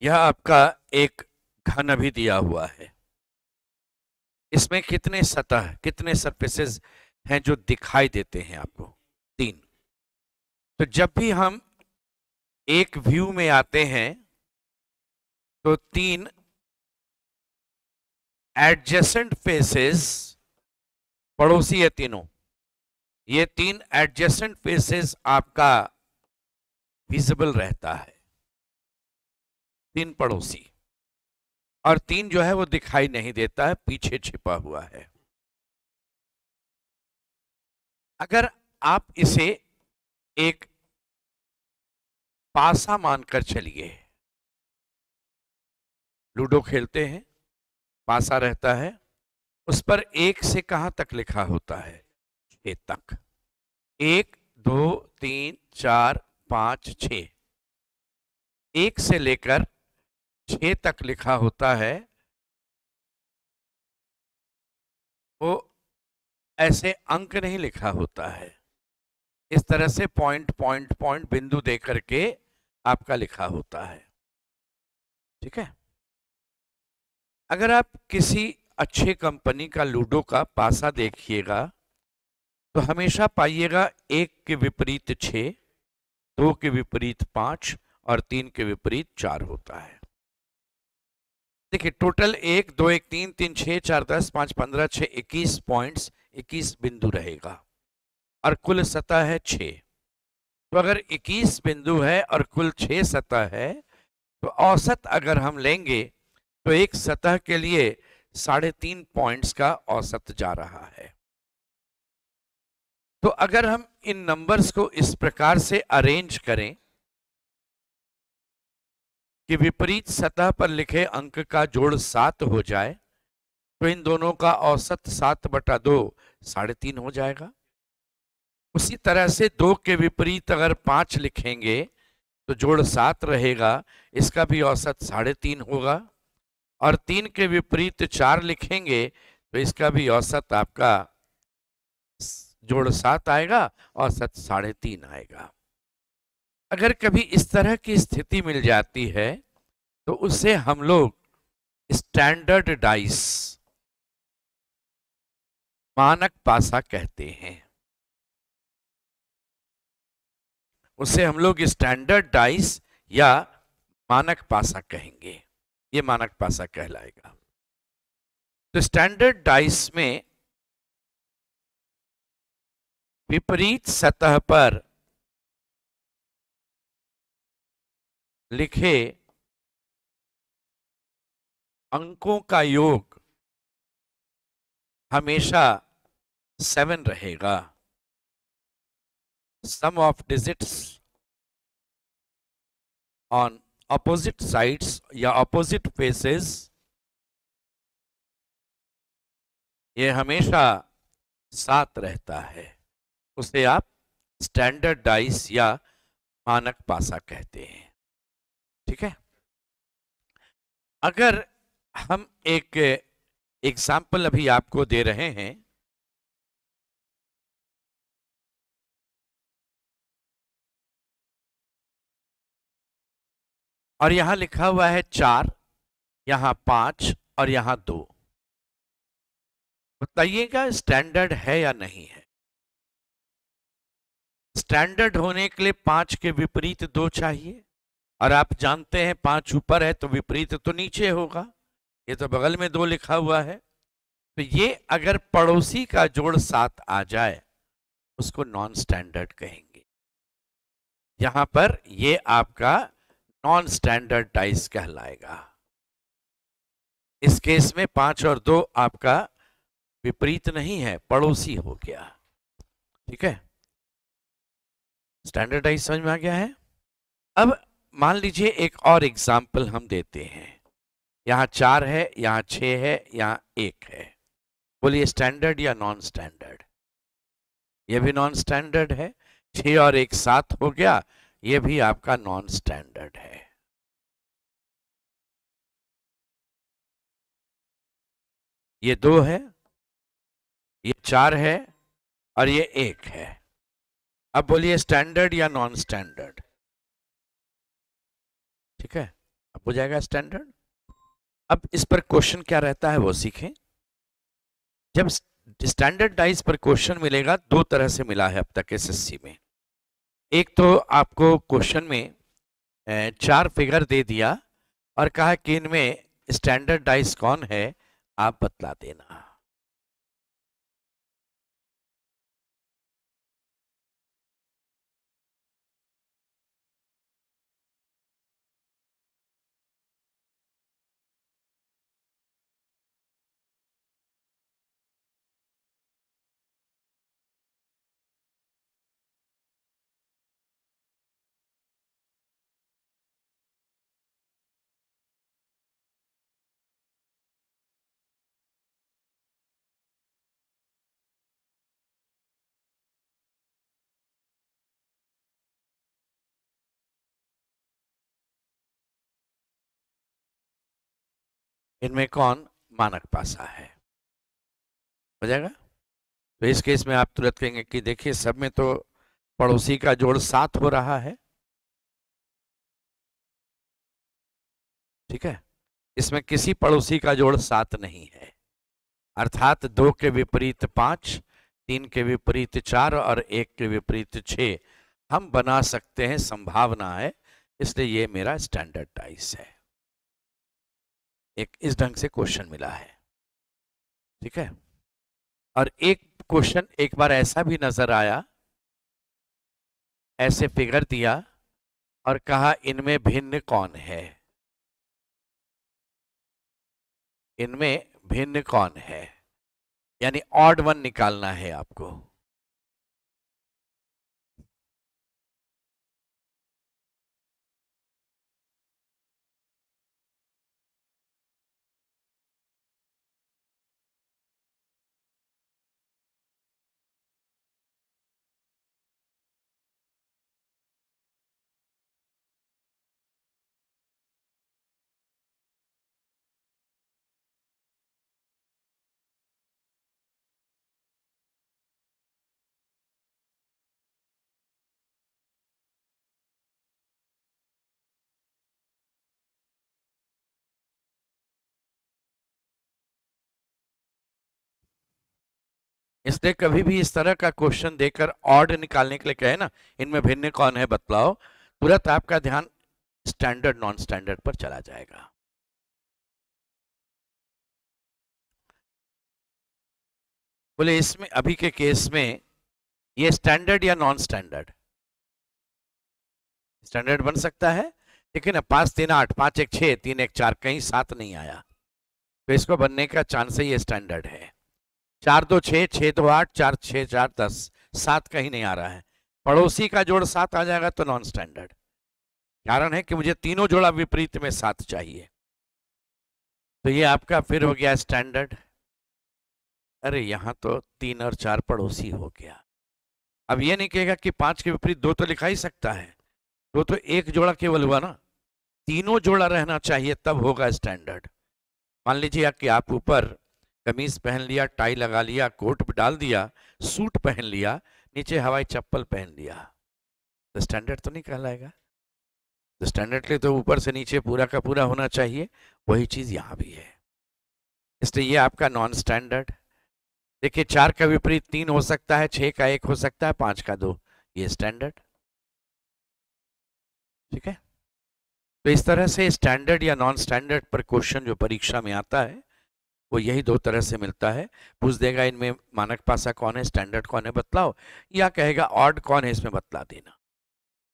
यह आपका एक घन अभी दिया हुआ है। इसमें कितने सतह, कितने सरफेसेस हैं जो दिखाई देते हैं आपको? 3। तो जब भी हम एक व्यू में आते हैं तो 3 एडजेसेंट फेसेस, पड़ोसी है तीनों, ये 3 एडजेसेंट फेसेस आपका विजिबल रहता है, 3 पड़ोसी, और 3 जो है वो दिखाई नहीं देता है, पीछे छिपा हुआ है। अगर आप इसे एक पासा मानकर चलिए, लूडो खेलते हैं, पासा रहता है, उस पर 1 से कहां तक लिखा होता है? 6 तक। 1 2 3 4 5 6, 1 से लेकर 6 तक लिखा होता है। वो ऐसे अंक नहीं लिखा होता है, इस तरह से पॉइंट पॉइंट पॉइंट बिंदु दे करके आपका लिखा होता है। ठीक है। अगर आप किसी अच्छे कंपनी का लूडो का पासा देखिएगा तो हमेशा पाइएगा 1 के विपरीत 6, 2 के विपरीत 5 और 3 के विपरीत 4 होता है। देखिए, टोटल 1 2 1 3 3 6 4 10 5 15 6 21 पॉइंट्स, 21 बिंदु रहेगा, और कुल सतह है 6। तो अगर 21 बिंदु है और कुल 6 सतह है, तो औसत अगर हम लेंगे तो एक सतह के लिए 3.5 पॉइंट्स का औसत जा रहा है। तो अगर हम इन नंबर्स को इस प्रकार से अरेंज करें कि विपरीत सतह पर लिखे अंक का जोड़ 7 हो जाए, तो इन दोनों का औसत 7/2 3.5 हो जाएगा। उसी तरह से 2 के विपरीत अगर 5 लिखेंगे तो जोड़ 7 रहेगा, इसका भी औसत 3.5 होगा, और 3 के विपरीत 4 लिखेंगे तो इसका भी औसत आपका जोड़ 7 आएगा, औसत 3.5 आएगा। अगर कभी इस तरह की स्थिति मिल जाती है तो उसे हम लोग स्टैंडर्ड डाइस, मानक पासा कहते हैं। उसे हम लोग स्टैंडर्ड डाइस या मानक पासा कहेंगे, ये मानक पासा कहलाएगा। तो स्टैंडर्ड डाइस में विपरीत सतह पर लिखे अंकों का योग हमेशा 7 रहेगा। Sum of digits on opposite sides या ऑपोजिट फेसेस, ये हमेशा 7 रहता है। उसे आप स्टैंडर्ड डाइस या मानक पासा कहते हैं। ठीक है। अगर हम एक एग्जाम्पल अभी आपको दे रहे हैं, और यहां लिखा हुआ है 4, यहां 5 और यहां 2, बताइएगा स्टैंडर्ड है या नहीं है? स्टैंडर्ड होने के लिए 5 के विपरीत 2 चाहिए, और आप जानते हैं 5 ऊपर है तो विपरीत तो नीचे होगा, ये तो बगल में 2 लिखा हुआ है। तो ये अगर पड़ोसी का जोड़ 7 आ जाए उसको नॉन स्टैंडर्ड कहेंगे। यहां पर ये आपका नॉन स्टैंडर्ड डाइस कहलाएगा। इस केस में 5 और 2 आपका विपरीत नहीं है, पड़ोसी हो गया। ठीक है। स्टैंडर्ड डाइस समझ में आ गया है। अब मान लीजिए एक और एग्जाम्पल हम देते हैं। यहां 4 है, यहां 6 है, यहां 1 है। बोलिए स्टैंडर्ड या नॉन स्टैंडर्ड? ये भी नॉन स्टैंडर्ड है। 6 और 1 7 हो गया, ये भी आपका नॉन स्टैंडर्ड है। ये 2 है, ये 4 है, और ये 1 है। अब बोलिए स्टैंडर्ड या नॉन स्टैंडर्ड? ठीक है। अब हो जाएगा स्टैंडर्ड। अब इस पर क्वेश्चन क्या रहता है वो सीखें। जब स्टैंडर्डाइज पर क्वेश्चन मिलेगा, दो तरह से मिला है अब तक एसएससी में। एक तो आपको क्वेश्चन में 4 फिगर दे दिया और कहा कि इनमें स्टैंडर्डाइज कौन है, आप बतला देना। इनमें कौन मानक पासा है, हो जाएगा। तो इस केस में आप तुरंत कहेंगे कि देखिए सब में तो पड़ोसी का जोड़ 7 हो रहा है, ठीक है, इसमें किसी पड़ोसी का जोड़ 7 नहीं है, अर्थात 2 के विपरीत 5, 3 के विपरीत 4 और 1 के विपरीत 6 हम बना सकते हैं, संभावना है, इसलिए ये मेरा स्टैंडर्डाइज है। एक इस ढंग से क्वेश्चन मिला है, ठीक है। और एक क्वेश्चन एक बार ऐसा भी नजर आया, ऐसे फिगर दिया और कहा इनमें भिन्न कौन है, इनमें भिन्न कौन है, यानी ऑड वन निकालना है आपको। इसलिए कभी भी इस तरह का क्वेश्चन देकर ऑड निकालने के लिए कहे ना, इनमें भिन्न कौन है बतलाओ, तुरंत आपका ध्यान स्टैंडर्ड नॉन स्टैंडर्ड पर चला जाएगा। बोले इसमें अभी के केस में ये स्टैंडर्ड या नॉन स्टैंडर्ड, स्टैंडर्ड बन सकता है, लेकिन 5 3 8 5 1 6 3 1 4 कहीं 7 नहीं आया, तो इसको बनने का चांस है, ये स्टैंडर्ड है। 4 2 6 6 2 8 4 6 4 10 7 कहीं नहीं आ रहा है, पड़ोसी का जोड़ 7 आ जाएगा तो नॉन स्टैंडर्ड। कारण है कि मुझे तीनों जोड़ा विपरीत में 7 चाहिए, तो ये आपका फिर हो गया स्टैंडर्ड। अरे यहां तो 3 और 4 पड़ोसी हो गया। अब ये नहीं कहेगा कि 5 के विपरीत 2 तो लिखा ही सकता है, 2 तो एक जोड़ा केवल हुआ ना, तीनों जोड़ा रहना चाहिए तब होगा स्टैंडर्ड। मान लीजिए कि आप ऊपर कमीज पहन लिया, टाई लगा लिया, कोट डाल दिया, सूट पहन लिया, नीचे हवाई चप्पल पहन लिया, तो स्टैंडर्ड तो नहीं कहलाएगा। तो स्टैंडर्ड के लिए तो ऊपर से नीचे पूरा का पूरा होना चाहिए, वही चीज यहां भी है, इसलिए ये आपका नॉन स्टैंडर्ड। देखिए 4 का विपरीत 3 हो सकता है, 6 का 1 हो सकता है, 5 का 2, ये स्टैंडर्ड, ठीक है। तो इस तरह से स्टैंडर्ड या नॉन स्टैंडर्ड पर क्वेश्चन जो परीक्षा में आता है वो यही 2 तरह से मिलता है। पूछ देगा इनमें मानक पासा कौन है, स्टैंडर्ड कौन है बतलाओ, या कहेगा ऑड कौन है इसमें बतला देना।